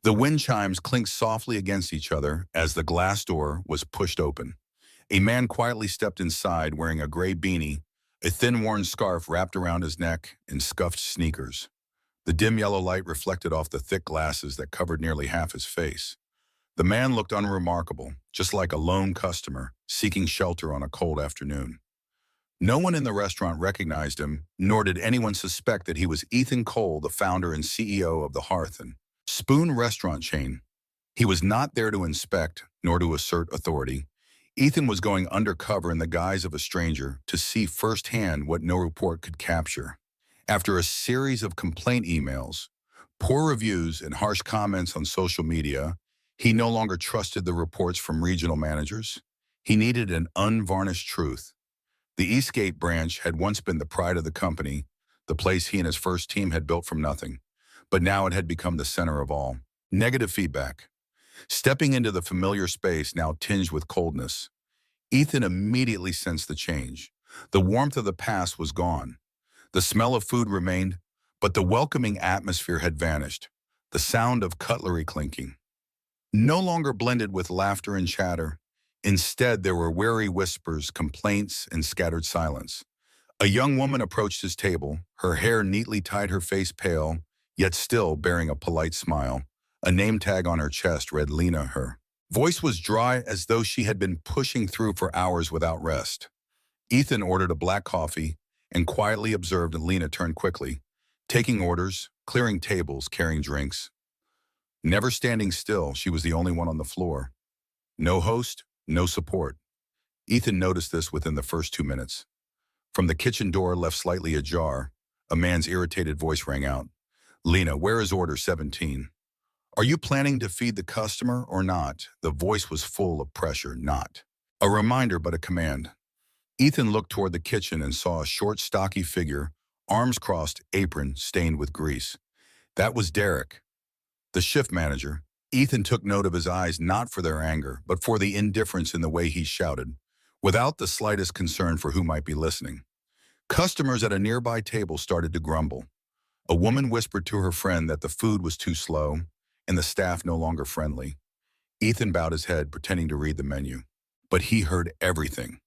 The wind chimes clinked softly against each other as the glass door was pushed open. A man quietly stepped inside wearing a gray beanie, a thin worn scarf wrapped around his neck, and scuffed sneakers. The dim yellow light reflected off the thick glasses that covered nearly half his face. The man looked unremarkable, just like a lone customer seeking shelter on a cold afternoon. No one in the restaurant recognized him, nor did anyone suspect that he was Ethan Cole, the founder and CEO of the Hearth and Spoon restaurant chain. He was not there to inspect, nor to assert authority. Ethan was going undercover in the guise of a stranger to see firsthand what no report could capture. After a series of complaint emails, poor reviews, and harsh comments on social media, he no longer trusted the reports from regional managers. He needed an unvarnished truth. The Eastgate branch had once been the pride of the company, the place he and his first team had built from nothing. But now it had become the center of all. Negative feedback. Stepping into the familiar space now tinged with coldness, Ethan immediately sensed the change. The warmth of the past was gone. The smell of food remained, but the welcoming atmosphere had vanished. The sound of cutlery clinking no longer blended with laughter and chatter. Instead, there were wary whispers, complaints, and scattered silence. A young woman approached his table, her hair neatly tied, her face pale, yet still bearing a polite smile. A name tag on her chest read Lena. Her voice was dry, as though she had been pushing through for hours without rest. Ethan ordered a black coffee and quietly observed Lena turn quickly, taking orders, clearing tables, carrying drinks. Never standing still, she was the only one on the floor. No host, no support. Ethan noticed this within the first 2 minutes. From the kitchen door left slightly ajar, a man's irritated voice rang out. "Lena, where is order 17? Are you planning to feed the customer or not?" The voice was full of pressure. Not a reminder, but a command. Ethan looked toward the kitchen and saw a short, stocky figure, arms crossed, apron stained with grease. That was Derek, the shift manager. Ethan took note of his eyes, not for their anger, but for the indifference in the way he shouted, without the slightest concern for who might be listening. Customers at a nearby table started to grumble. A woman whispered to her friend that the food was too slow and the staff no longer friendly. Ethan bowed his head, pretending to read the menu. But he heard everything.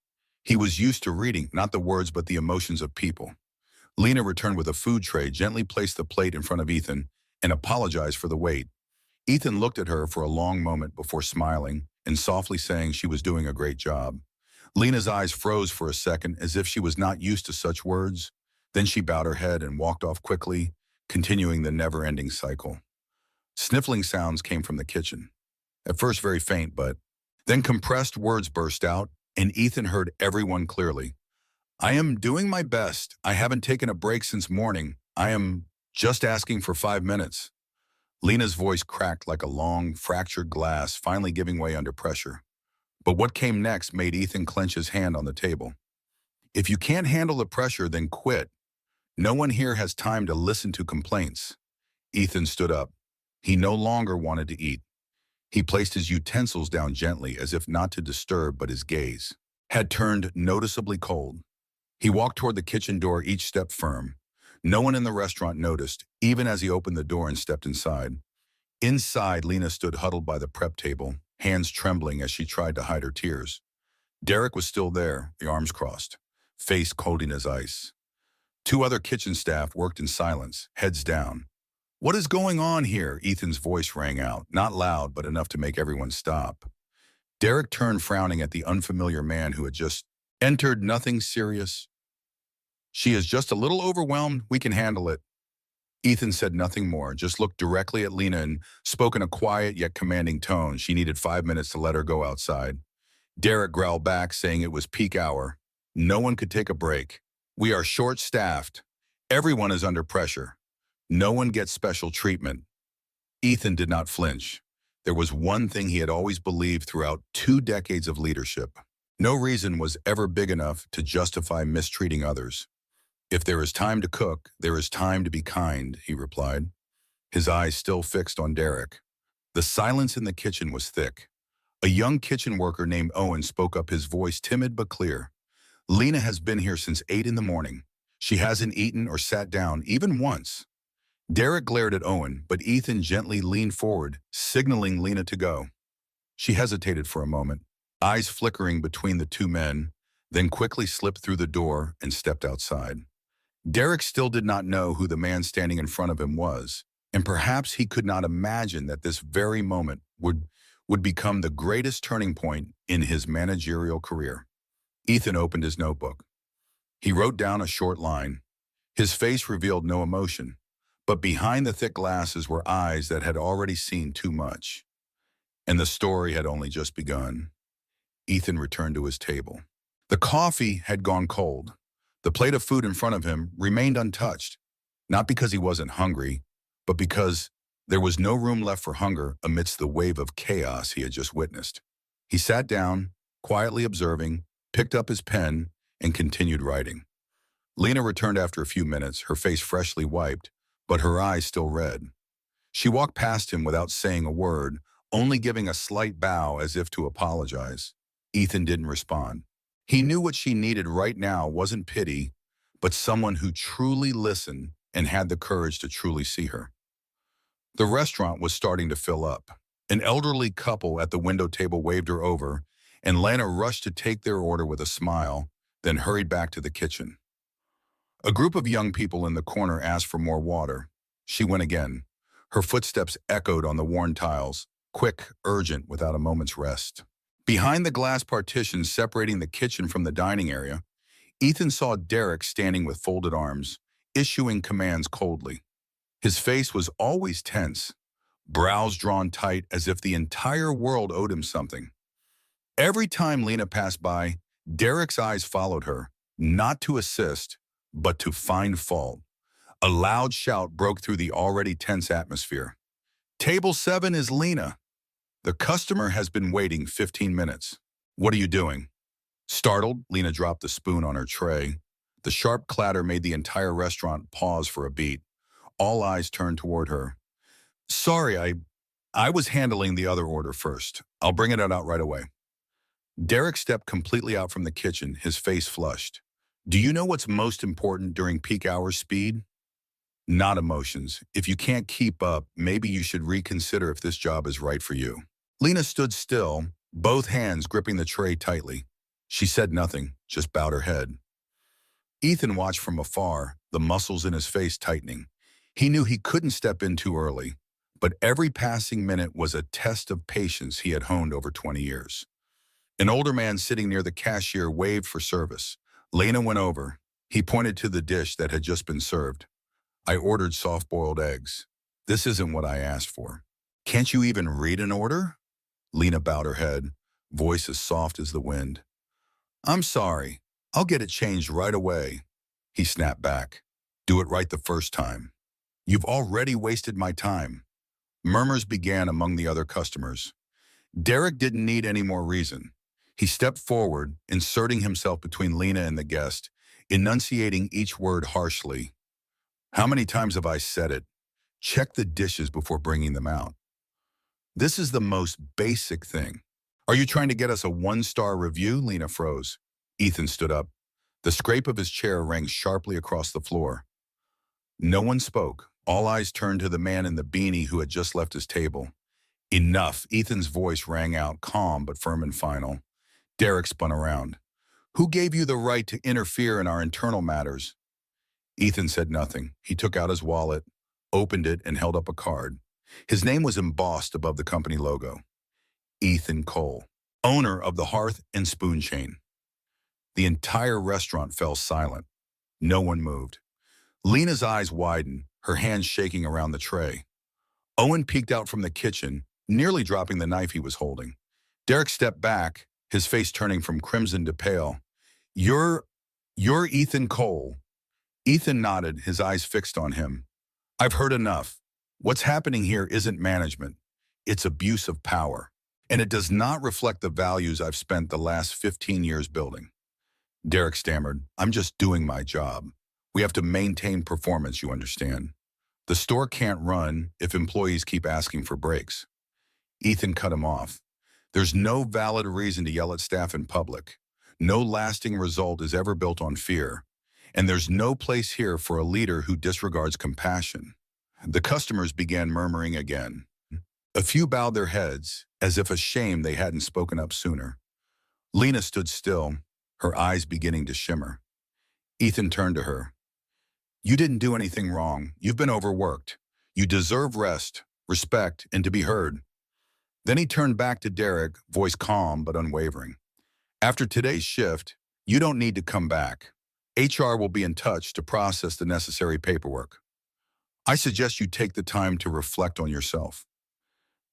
He was used to reading, not the words but the emotions of people. Lena returned with a food tray, gently placed the plate in front of Ethan, and apologized for the wait. Ethan looked at her for a long moment before smiling and softly saying she was doing a great job. Lena's eyes froze for a second, as if she was not used to such words. Then she bowed her head and walked off quickly, continuing the never-ending cycle. Sniffling sounds came from the kitchen. At first very faint, but then compressed words burst out, and Ethan heard everyone clearly. "I am doing my best. I haven't taken a break since morning. I am just asking for 5 minutes." Lena's voice cracked like a long, fractured glass, finally giving way under pressure. But what came next made Ethan clench his hand on the table. "If you can't handle the pressure, then quit. No one here has time to listen to complaints." Ethan stood up. He no longer wanted to eat. He placed his utensils down gently, as if not to disturb, but his gaze had turned noticeably cold. He walked toward the kitchen door, each step firm. No one in the restaurant noticed, even as he opened the door and stepped inside. Inside, Lena stood huddled by the prep table, hands trembling as she tried to hide her tears. Derek was still there, the arms crossed, face cold as ice. 2 other kitchen staff worked in silence, heads down. "What is going on here?" Ethan's voice rang out, not loud, but enough to make everyone stop. Derek turned, frowning at the unfamiliar man who had just entered. "Nothing serious. She is just a little overwhelmed. We can handle it." Ethan said nothing more, just looked directly at Lena and spoke in a quiet yet commanding tone. She needed 5 minutes to let her go outside. Derek growled back, saying it was peak hour. No one could take a break. "We are short-staffed. Everyone is under pressure. No one gets special treatment." Ethan did not flinch. There was one thing he had always believed throughout 2 decades of leadership. No reason was ever big enough to justify mistreating others. "If there is time to cook, there is time to be kind," he replied, his eyes still fixed on Derek. The silence in the kitchen was thick. A young kitchen worker named Owen spoke up, his voice timid but clear. "Lena has been here since 8 in the morning. She hasn't eaten or sat down even once." Derek glared at Owen, but Ethan gently leaned forward, signaling Lena to go. She hesitated for a moment, eyes flickering between the two men, then quickly slipped through the door and stepped outside. Derek still did not know who the man standing in front of him was, and perhaps he could not imagine that this very moment would become the greatest turning point in his managerial career. Ethan opened his notebook. He wrote down a short line. His face revealed no emotion, but behind the thick glasses were eyes that had already seen too much. And the story had only just begun. Ethan returned to his table. The coffee had gone cold. The plate of food in front of him remained untouched, not because he wasn't hungry, but because there was no room left for hunger amidst the wave of chaos he had just witnessed. He sat down, quietly observing, picked up his pen, and continued writing. Lena returned after a few minutes, her face freshly wiped, but her eyes still red. She walked past him without saying a word, only giving a slight bow as if to apologize. Ethan didn't respond. He knew what she needed right now wasn't pity, but someone who truly listened and had the courage to truly see her. The restaurant was starting to fill up. An elderly couple at the window table waved her over, and Lena rushed to take their order with a smile, then hurried back to the kitchen. A group of young people in the corner asked for more water. She went again. Her footsteps echoed on the worn tiles, quick, urgent, without a moment's rest. Behind the glass partition separating the kitchen from the dining area, Ethan saw Derek standing with folded arms, issuing commands coldly. His face was always tense, brows drawn tight as if the entire world owed him something. Every time Lena passed by, Derek's eyes followed her, not to assist, but to find fault. A loud shout broke through the already tense atmosphere. "Table 7 is Lena. The customer has been waiting 15 minutes. What are you doing?" Startled, Lena dropped the spoon on her tray. The sharp clatter made the entire restaurant pause for a beat. All eyes turned toward her. "Sorry, I was handling the other order first. I'll bring it out right away." Derek stepped completely out from the kitchen, his face flushed. "Do you know what's most important during peak hours, Speed? Not emotions. If you can't keep up, maybe you should reconsider if this job is right for you." Lena stood still, both hands gripping the tray tightly. She said nothing, just bowed her head. Ethan watched from afar, the muscles in his face tightening. He knew he couldn't step in too early, but every passing minute was a test of patience he had honed over 20 years. An older man sitting near the cashier waved for service. Lena went over. He pointed to the dish that had just been served. "I ordered soft-boiled eggs. This isn't what I asked for." "Can't you even read an order?" Lena bowed her head, voice as soft as the wind. "I'm sorry. I'll get it changed right away." He snapped back. "Do it right the first time." "You've already wasted my time." Murmurs began among the other customers. Derek didn't need any more reason. He stepped forward, inserting himself between Lena and the guest, enunciating each word harshly. "How many times have I said it? Check the dishes before bringing them out. This is the most basic thing." "Are you trying to get us a 1-star review?" Lena froze. Ethan stood up. The scrape of his chair rang sharply across the floor. No one spoke. All eyes turned to the man in the beanie who had just left his table. "Enough." Ethan's voice rang out, calm but firm and final. Derek spun around. "Who gave you the right to interfere in our internal matters?" Ethan said nothing. He took out his wallet, opened it, and held up a card. His name was embossed above the company logo. Ethan Cole, owner of the Hearth and Spoon chain. The entire restaurant fell silent. No one moved. Lena's eyes widened, her hands shaking around the tray. Owen peeked out from the kitchen, nearly dropping the knife he was holding. Derek stepped back, his face turning from crimson to pale. You're Ethan Cole." Ethan nodded, his eyes fixed on him. "I've heard enough. What's happening here isn't management. It's abuse of power. And it does not reflect the values I've spent the last 15 years building." Derek stammered, "I'm just doing my job. We have to maintain performance, you understand. The store can't run if employees keep asking for breaks." Ethan cut him off. "There's no valid reason to yell at staff in public. No lasting result is ever built on fear. And there's no place here for a leader who disregards compassion." The customers began murmuring again. A few bowed their heads, as if ashamed they hadn't spoken up sooner. Lena stood still, her eyes beginning to shimmer. Ethan turned to her. You didn't do anything wrong. You've been overworked. You deserve rest, respect, and to be heard. Then he turned back to Derek, voice calm but unwavering. After today's shift, you don't need to come back. HR will be in touch to process the necessary paperwork. I suggest you take the time to reflect on yourself.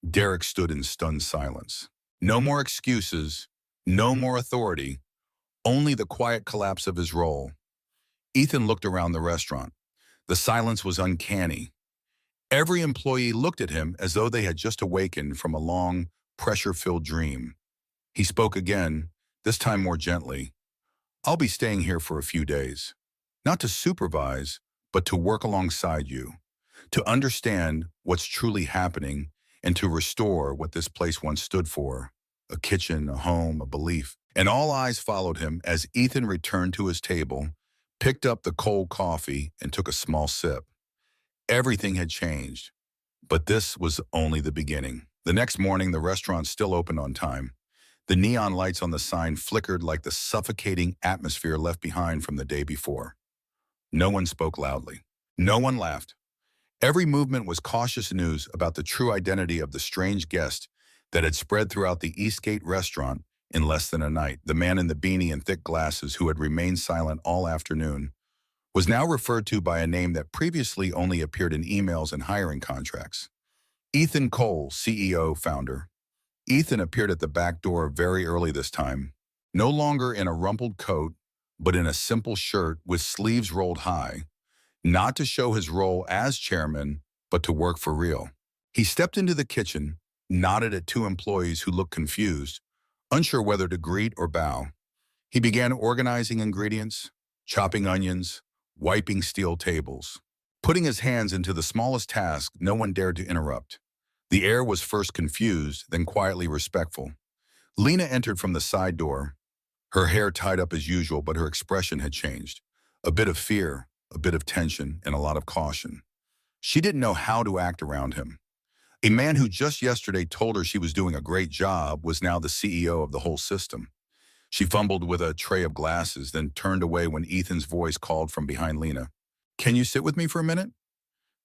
Derek stood in stunned silence. No more excuses, no more authority, only the quiet collapse of his role. Ethan looked around the restaurant. The silence was uncanny. Every employee looked at him as though they had just awakened from a long, pressure-filled dream. He spoke again, this time more gently. I'll be staying here for a few days. Not to supervise, but to work alongside you. To understand what's truly happening and to restore what this place once stood for. A kitchen, a home, a belief. And all eyes followed him as Ethan returned to his table, picked up the cold coffee, and took a small sip. Everything had changed, but this was only the beginning. The next morning, the restaurant still opened on time. The neon lights on the sign flickered like the suffocating atmosphere left behind from the day before. No one spoke loudly. No one laughed. Every movement was cautious news about the true identity of the strange guest that had spread throughout the Eastgate restaurant in less than a night. The man in the beanie and thick glasses who had remained silent all afternoon was now referred to by a name that previously only appeared in emails and hiring contracts. Ethan Cole, CEO, founder. Ethan appeared at the back door very early this time, no longer in a rumpled coat, but in a simple shirt with sleeves rolled high, not to show his role as chairman, but to work for real. He stepped into the kitchen, nodded at two employees who looked confused, unsure whether to greet or bow. He began organizing ingredients, chopping onions, wiping steel tables. Putting his hands into the smallest task, no one dared to interrupt. The air was first confused, then quietly respectful. Lena entered from the side door, her hair tied up as usual, but her expression had changed. A bit of fear, a bit of tension, and a lot of caution. She didn't know how to act around him. A man who just yesterday told her she was doing a great job was now the CEO of the whole system. She fumbled with a tray of glasses, then turned away when Ethan's voice called from behind Lena. Can you sit with me for a minute?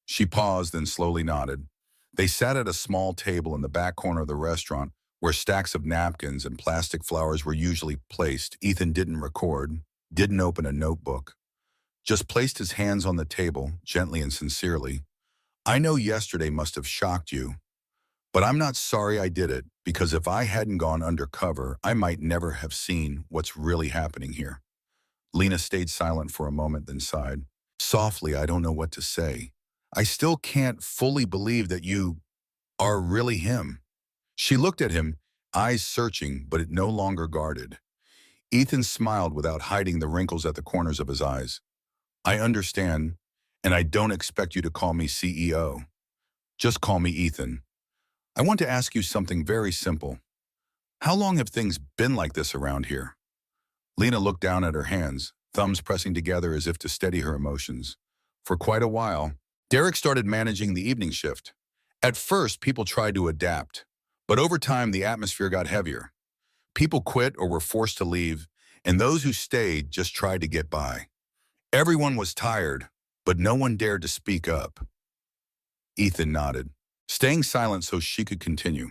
She paused, then slowly nodded. They sat at a small table in the back corner of the restaurant where stacks of napkins and plastic flowers were usually placed. Ethan didn't record, didn't open a notebook, just placed his hands on the table, gently and sincerely. I know yesterday must have shocked you, but I'm not sorry I did it, because if I hadn't gone undercover, I might never have seen what's really happening here. Lena stayed silent for a moment, then sighed. Softly, I don't know what to say. I still can't fully believe that you are really him. She looked at him, eyes searching, but no longer guarded. Ethan smiled without hiding the wrinkles at the corners of his eyes. I understand, and I don't expect you to call me CEO. Just call me Ethan. I want to ask you something very simple. How long have things been like this around here? Lena looked down at her hands, thumbs pressing together as if to steady her emotions. For quite a while, Derek started managing the evening shift. At first, people tried to adapt, but over time, the atmosphere got heavier. People quit or were forced to leave, and those who stayed just tried to get by. Everyone was tired, but no one dared to speak up. Ethan nodded, staying silent so she could continue.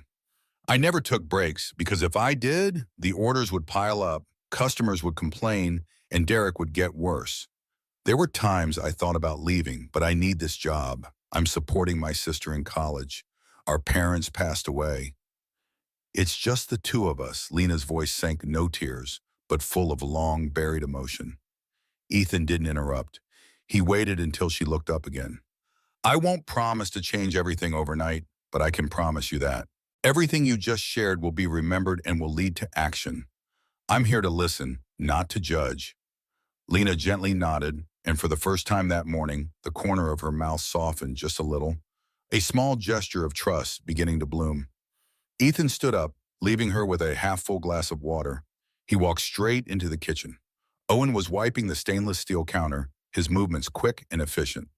I never took breaks because if I did, the orders would pile up, customers would complain, and Derek would get worse. There were times I thought about leaving, but I need this job. I'm supporting my sister in college. Our parents passed away. It's just the two of us. Lena's voice sank, no tears, but full of long, buried emotion. Ethan didn't interrupt. He waited until she looked up again. I won't promise to change everything overnight, but I can promise you that. Everything you just shared will be remembered and will lead to action. I'm here to listen, not to judge. Lena gently nodded, and for the first time that morning, the corner of her mouth softened just a little, a small gesture of trust beginning to bloom. Ethan stood up, leaving her with a half-full glass of water. He walked straight into the kitchen. Owen was wiping the stainless steel counter, his movements quick and efficient.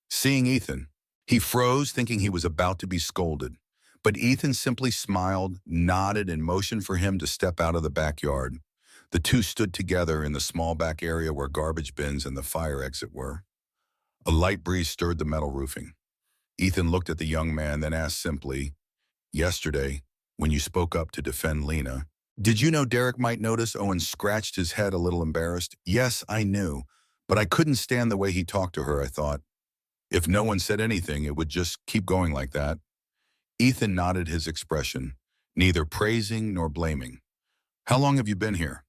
Seeing Ethan, He froze, thinking he was about to be scolded. But Ethan simply smiled, nodded, and motioned for him to step out of the backyard. The two stood together in the small back area where garbage bins and the fire exit were. A light breeze stirred the metal roofing. Ethan looked at the young man, then asked simply, "Yesterday, when you spoke up to defend Lena, did you know Derek might notice?" Owen scratched his head, a little embarrassed. "Yes, I knew, but I couldn't stand the way he talked to her, I thought. If no one said anything, it would just keep going like that." Ethan nodded his expression, neither praising nor blaming. "How long have you been here?"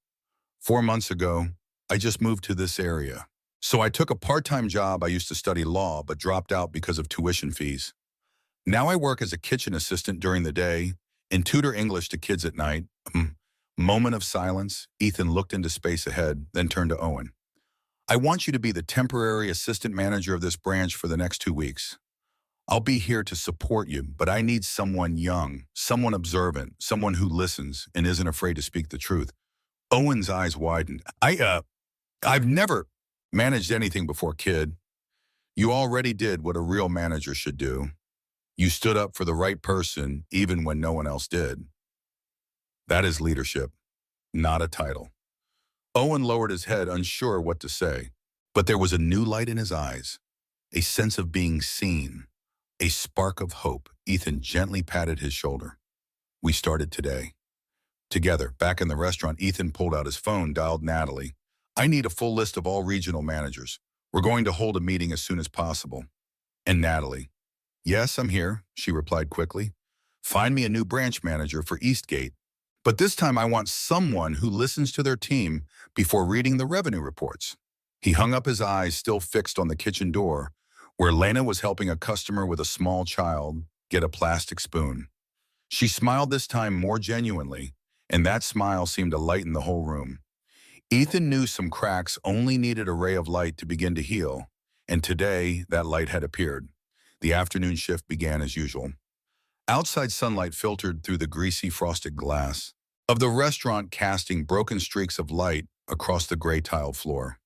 4 months ago, I just moved to this area. So I took a part-time job. I used to study law, but dropped out because of tuition fees. Now I work as a kitchen assistant during the day and tutor English to kids at night." Moment of silence. Ethan looked into space ahead, then turned to Owen. "I want you to be the temporary assistant manager of this branch for the next 2 weeks. I'll be here to support you, but I need someone young, someone observant, someone who listens and isn't afraid to speak the truth." Owen's eyes widened. I've never managed anything before, kid. You already did what a real manager should do. You stood up for the right person even when no one else did. That is leadership, not a title." Owen lowered his head, unsure what to say. But there was a new light in his eyes, a sense of being seen, a spark of hope. Ethan gently patted his shoulder. "We started today." Together, back in the restaurant, Ethan pulled out his phone, dialed Natalie. "I need a full list of all regional managers. We're going to hold a meeting as soon as possible." And Natalie, "Yes, I'm here," she replied quickly. "Find me a new branch manager for Eastgate. But this time I want someone who listens to their team before reading the revenue reports." He hung up, his eyes still fixed on the kitchen door, where Lena was helping a customer with a small child get a plastic spoon. She smiled this time more genuinely, and that smile seemed to lighten the whole room. Ethan knew some cracks only needed a ray of light to begin to heal, and today that light had appeared. The afternoon shift began as usual. Outside sunlight filtered through the greasy frosted glass of the restaurant, casting broken streaks of light across the gray tiled floor.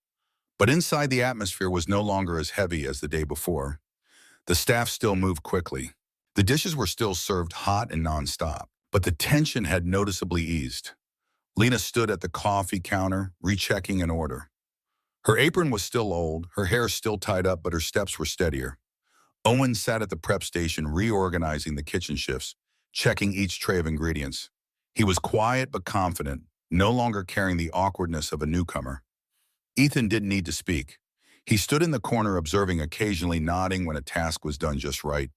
But inside, the atmosphere was no longer as heavy as the day before. The staff still moved quickly. The dishes were still served hot and nonstop, but the tension had noticeably eased. Lena stood at the coffee counter, rechecking an order. Her apron was still old, her hair still tied up, but her steps were steadier. Owen sat at the prep station, reorganizing the kitchen shifts, checking each tray of ingredients. He was quiet but confident, no longer carrying the awkwardness of a newcomer. Ethan didn't need to speak. He stood in the corner, observing, occasionally nodding when a task was done just right.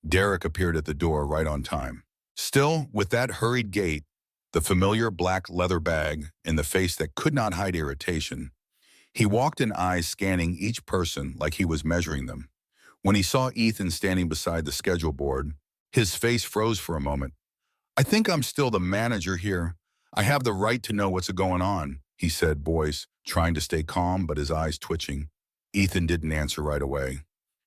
Derek appeared at the door right on time. Still, with that hurried gait, the familiar black leather bag, and the face that could not hide irritation, he walked in, eyes scanning each person like he was measuring them. When he saw Ethan standing beside the schedule board, his face froze for a moment. "I think I'm still the manager here. I have the right to know what's going on," he said, voice trying to stay calm but his eyes twitching. Ethan didn't answer right away.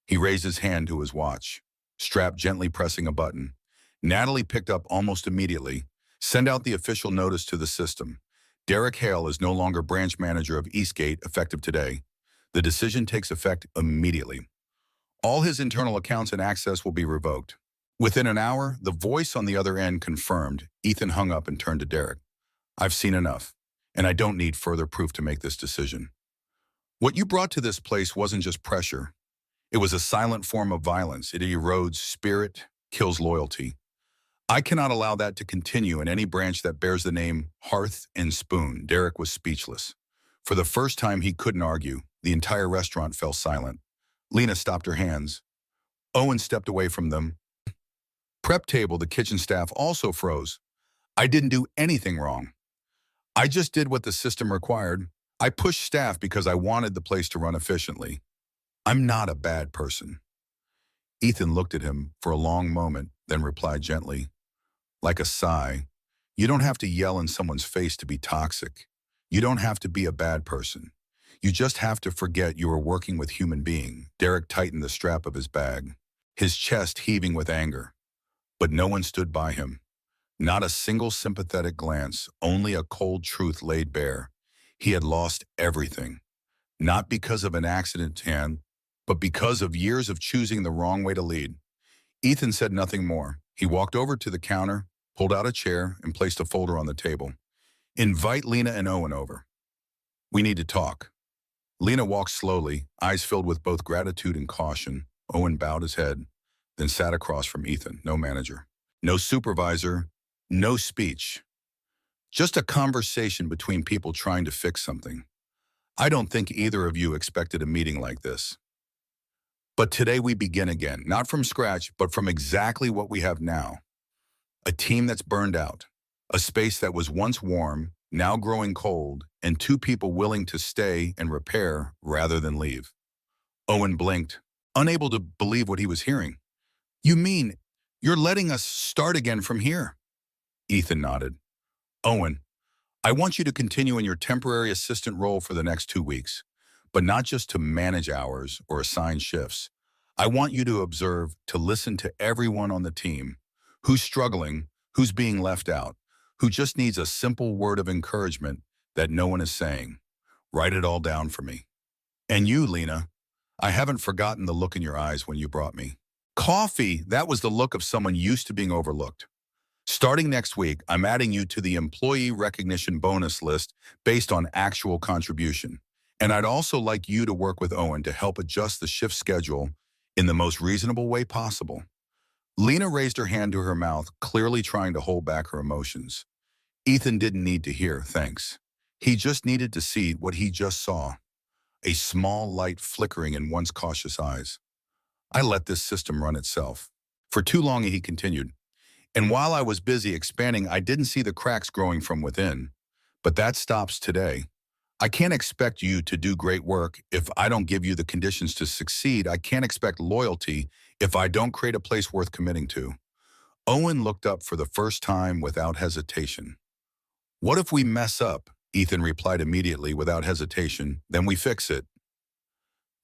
He raised his hand to his watch, strap gently pressing a button. Natalie picked up almost immediately. "Send out the official notice to the system. Derek Hale is no longer branch manager of Eastgate, effective today. The decision takes effect immediately. All his internal accounts and access will be revoked." Within an hour, the voice on the other end confirmed. Ethan hung up and turned to Derek. "I've seen enough, and I don't need further proof to make this decision. What you brought to this place wasn't just pressure. It was a silent form of violence. It erodes spirit, kills loyalty. I cannot allow that to continue in any branch that bears the name Hearth and Spoon." Derek was speechless. For the first time, he couldn't argue. The entire restaurant fell silent. Lena stopped her hands. Owen stepped away from them. Prep table, the kitchen staff also froze. "I didn't do anything wrong. I just did what the system required. I pushed staff because I wanted the place to run efficiently. I'm not a bad person." Ethan looked at him for a long moment, then replied gently, like a sigh, "You don't have to yell in someone's face to be toxic. You don't have to be a bad person. You just have to forget you are working with human beings." Derek tightened the strap of his bag, his chest heaving with anger. But no one stood by him. Not a single sympathetic glance, only a cold truth laid bare. He had lost everything. Not because of an accident, But because of years of choosing the wrong way to lead, Ethan said nothing more. He walked over to the counter, pulled out a chair, and placed a folder on the table. Invite Lena and Owen over. We need to talk. Lena walked slowly, eyes filled with both gratitude and caution. Owen bowed his head, then sat across from Ethan. No manager, no supervisor, no speech. Just a conversation between people trying to fix something. I don't think either of you expected a meeting like this. But today we begin again, not from scratch, but from exactly what we have now. A team that's burned out, a space that was once warm, now growing cold, and two people willing to stay and repair rather than leave. Owen blinked, unable to believe what he was hearing. You mean you're letting us start again from here? Ethan nodded. Owen, I want you to continue in your temporary assistant role for the next 2 weeks, but not just to manage hours or assign shifts. I want you to observe, to listen to everyone on the team, who's struggling, who's being left out, who just needs a simple word of encouragement that no one is saying. Write it all down for me. And you, Lena, I haven't forgotten the look in your eyes when you brought me coffee. That was the look of someone used to being overlooked. Starting next week, I'm adding you to the employee recognition bonus list based on actual contribution. And I'd also like you to work with Owen to help adjust the shift schedule in the most reasonable way possible. Lena raised her hand to her mouth, clearly trying to hold back her emotions. Ethan didn't need to hear thanks. He just needed to see what he just saw. A small light flickering in once cautious eyes. I let this system run itself. For too long, he continued. And while I was busy expanding, I didn't see the cracks growing from within. But that stops today. I can't expect you to do great work if I don't give you the conditions to succeed. I can't expect loyalty if I don't create a place worth committing to. Owen looked up for the first time without hesitation. What if we mess up? Ethan replied immediately without hesitation. Then we fix it.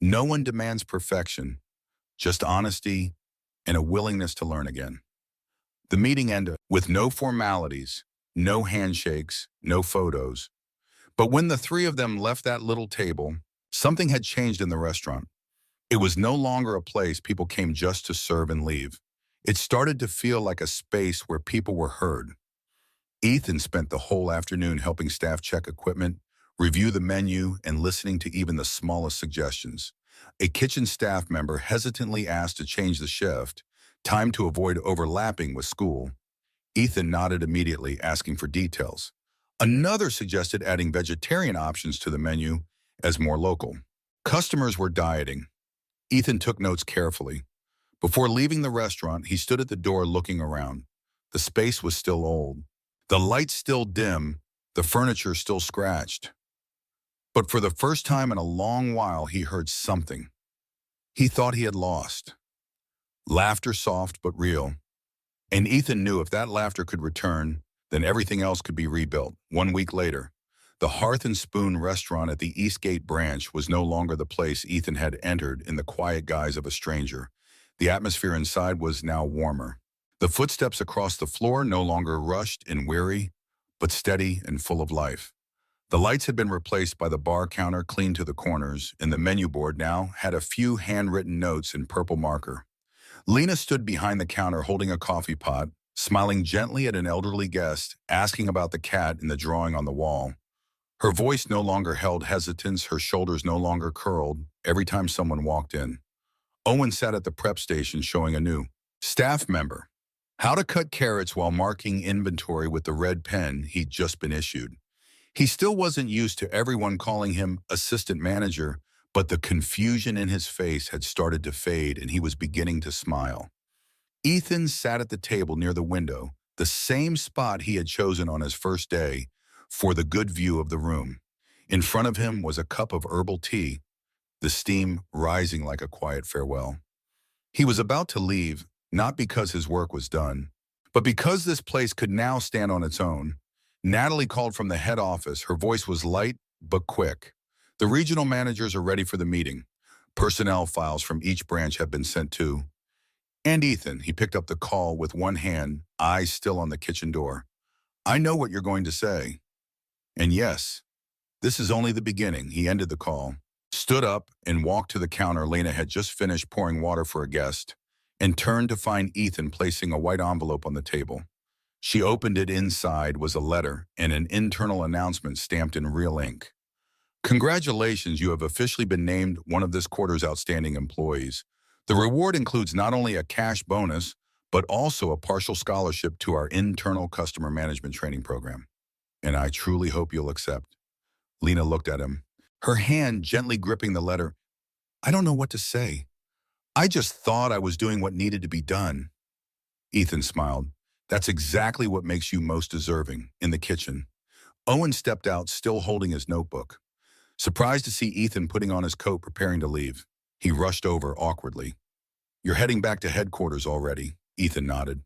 No one demands perfection, just honesty and a willingness to learn again. The meeting ended with no formalities, no handshakes, no photos. But when the three of them left that little table, something had changed in the restaurant. It was no longer a place people came just to serve and leave. It started to feel like a space where people were heard. Ethan spent the whole afternoon helping staff check equipment, review the menu, and listening to even the smallest suggestions. A kitchen staff member hesitantly asked to change the shift, time to avoid overlapping with school. Ethan nodded immediately, asking for details. Another suggested adding vegetarian options to the menu as more local. Customers were dieting. Ethan took notes carefully. Before leaving the restaurant, he stood at the door looking around. The space was still old. The lights still dim, the furniture still scratched. But for the first time in a long while, he heard something he thought he had lost. Laughter, soft but real. And Ethan knew if that laughter could return, then everything else could be rebuilt. 1 week later, the Hearth and Spoon restaurant at the Eastgate branch was no longer the place Ethan had entered in the quiet guise of a stranger. The atmosphere inside was now warmer. The footsteps across the floor no longer rushed and weary, but steady and full of life. The lights had been replaced by the bar counter cleaned to the corners, and the menu board now had a few handwritten notes in purple marker. Lena stood behind the counter holding a coffee pot, smiling gently at an elderly guest, asking about the cat in the drawing on the wall. Her voice no longer held hesitance, her shoulders no longer curled every time someone walked in. Owen sat at the prep station showing a new staff member how to cut carrots while marking inventory with the red pen he'd just been issued. He still wasn't used to everyone calling him assistant manager, but the confusion in his face had started to fade and he was beginning to smile. Ethan sat at the table near the window, the same spot he had chosen on his first day, for the good view of the room. In front of him was a cup of herbal tea, the steam rising like a quiet farewell. He was about to leave, not because his work was done, but because this place could now stand on its own. Natalie called from the head office. Her voice was light but quick. The regional managers are ready for the meeting. Personnel files from each branch have been sent to. And Ethan, he picked up the call with one hand, eyes still on the kitchen door. I know what you're going to say. And yes, this is only the beginning. He ended the call. stood up and walked to the counter Lena had just finished pouring water for a guest, and turned to find Ethan placing a white envelope on the table. She opened it. Inside was a letter and an internal announcement stamped in real ink. Congratulations, you have officially been named one of this quarter's outstanding employees. The reward includes not only a cash bonus, but also a partial scholarship to our internal customer management training program. And I truly hope you'll accept. Lena looked at him, her hand gently gripping the letter. I don't know what to say. I just thought I was doing what needed to be done. Ethan smiled. That's exactly what makes you most deserving. In the kitchen, Owen stepped out, still holding his notebook. Surprised to see Ethan putting on his coat, preparing to leave, he rushed over awkwardly. You're heading back to headquarters already, Ethan nodded.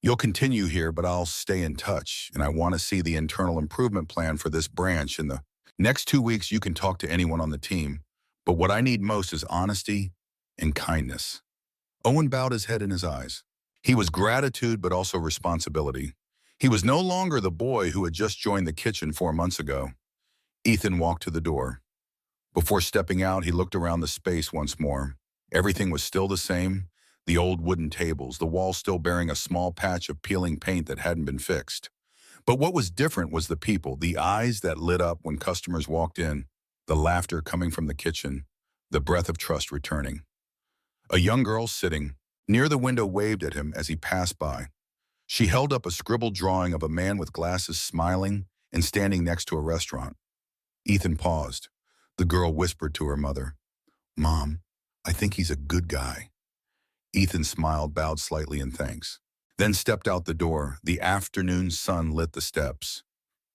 You'll continue here, but I'll stay in touch, and I want to see the internal improvement plan for this branch. In the next 2 weeks, you can talk to anyone on the team, but what I need most is honesty and kindness. Owen bowed his head in his eyes. He was gratitude, but also responsibility. He was no longer the boy who had just joined the kitchen 4 months ago. Ethan walked to the door. Before stepping out, he looked around the space once more. Everything was still the same. The old wooden tables, the walls still bearing a small patch of peeling paint that hadn't been fixed. But what was different was the people, the eyes that lit up when customers walked in, the laughter coming from the kitchen, the breath of trust returning. A young girl sitting near the window waved at him as he passed by. She held up a scribbled drawing of a man with glasses smiling and standing next to a restaurant. Ethan paused. The girl whispered to her mother, Mom, I think he's a good guy. Ethan smiled, bowed slightly in thanks, then stepped out the door. The afternoon sun lit the steps.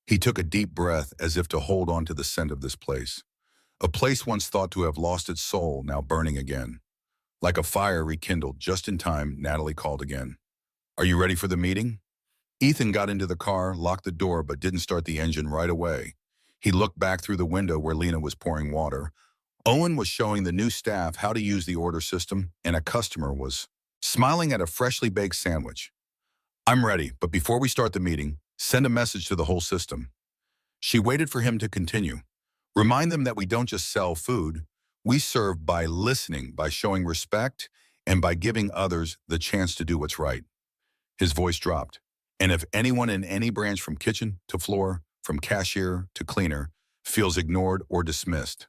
He took a deep breath as if to hold on to the scent of this place. A place once thought to have lost its soul, now burning again. Like a fire rekindled. Just in time, Natalie called again. Are you ready for the meeting? Ethan got into the car, locked the door, but didn't start the engine right away. He looked back through the window where Lena was pouring water. Owen was showing the new staff how to use the order system, and a customer was smiling at a freshly baked sandwich. I'm ready, but before we start the meeting, send a message to the whole system. She waited for him to continue. Remind them that we don't just sell food. We serve by listening, by showing respect, and by giving others the chance to do what's right. His voice dropped. And if anyone in any branch from kitchen to floor, from cashier to cleaner, feels ignored or dismissed,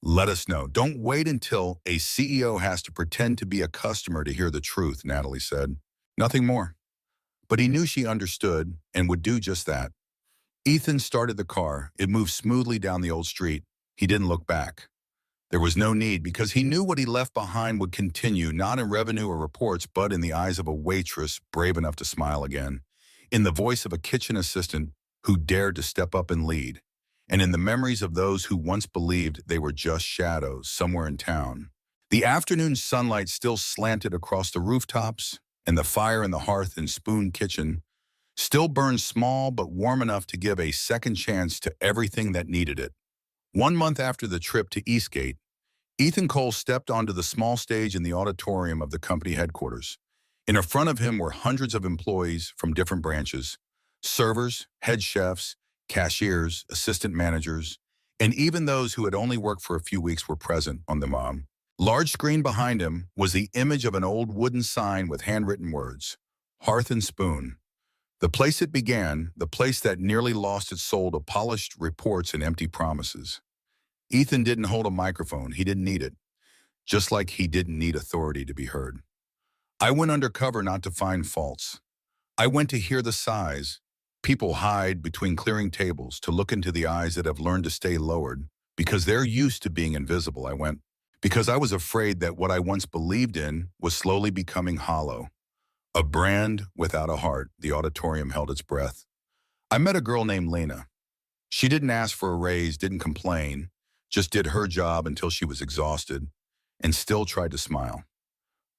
let us know. Don't wait until a CEO has to pretend to be a customer to hear the truth, Natalie said. Nothing more. But he knew she understood and would do just that. Ethan started the car. It moved smoothly down the old street. He didn't look back. There was no need, because he knew what he left behind would continue, not in revenue or reports, but in the eyes of a waitress brave enough to smile again, in the voice of a kitchen assistant who dared to step up and lead, and in the memories of those who once believed they were just shadows somewhere in town. The afternoon sunlight still slanted across the rooftops, and the fire in the Hearth and Spoon kitchen still burned small but warm enough to give a second chance to everything that needed it. 1 month after the trip to Eastgate, Ethan Cole stepped onto the small stage in the auditorium of the company headquarters. In front of him were hundreds of employees from different branches, servers, head chefs, cashiers, assistant managers, and even those who had only worked for a few weeks were present on the mom. Large screen behind him was the image of an old wooden sign with handwritten words, Hearth and Spoon. The place it began, the place that nearly lost its soul to polished reports and empty promises. Ethan didn't hold a microphone. He didn't need it, just like he didn't need authority to be heard. I went undercover not to find faults. I went to hear the sighs. People hide between clearing tables, to look into the eyes that have learned to stay lowered because they're used to being invisible. I went because I was afraid that what I once believed in was slowly becoming hollow. A brand without a heart. The auditorium held its breath. I met a girl named Lena. She didn't ask for a raise, didn't complain, just did her job until she was exhausted and still tried to smile.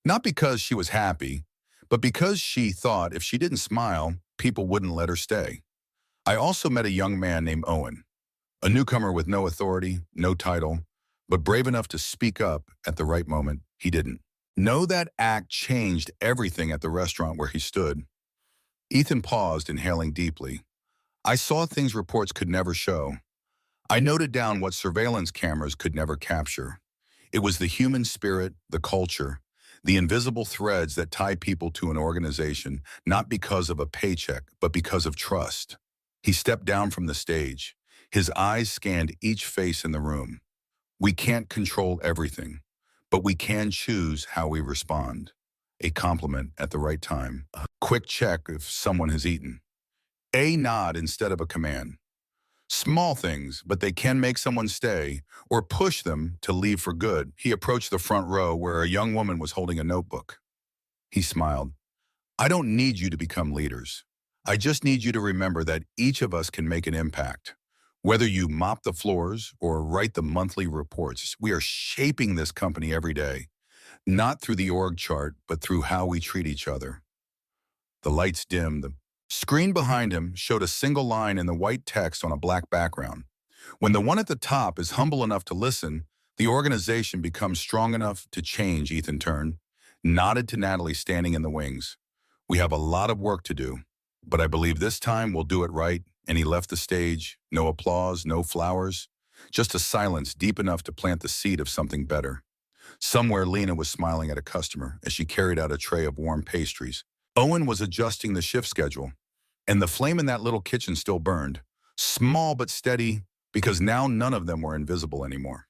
Not because she was happy, but because she thought if she didn't smile, people wouldn't let her stay. I also met a young man named Owen, a newcomer with no authority, no title, but brave enough to speak up at the right moment. He didn't. No, that act changed everything at the restaurant where he stood. Ethan paused, inhaling deeply. I saw things reports could never show. I noted down what surveillance cameras could never capture. It was the human spirit, the culture, the invisible threads that tie people to an organization, not because of a paycheck, but because of trust. He stepped down from the stage. His eyes scanned each face in the room. We can't control everything, but we can choose how we respond. A compliment at the right time. A quick check if someone has eaten. A nod instead of a command. Small things, but they can make someone stay or push them to leave for good. He approached the front row where a young woman was holding a notebook. He smiled. I don't need you to become leaders. I just need you to remember that each of us can make an impact. Whether you mop the floors or write the monthly reports, we are shaping this company every day, not through the org chart, but through how we treat each other. The lights dimmed. The screen behind him showed a single line in the white text on a black background. When the one at the top is humble enough to listen, the organization becomes strong enough to change. Ethan turned, nodded to Natalie standing in the wings. We have a lot of work to do, but I believe this time we'll do it right. And he left the stage. No applause, no flowers, just a silence deep enough to plant the seed of something better. Somewhere Lena was smiling at a customer as she carried out a tray of warm pastries. Owen was adjusting the shift schedule, and the flame in that little kitchen still burned, small but steady, because now none of them were invisible anymore.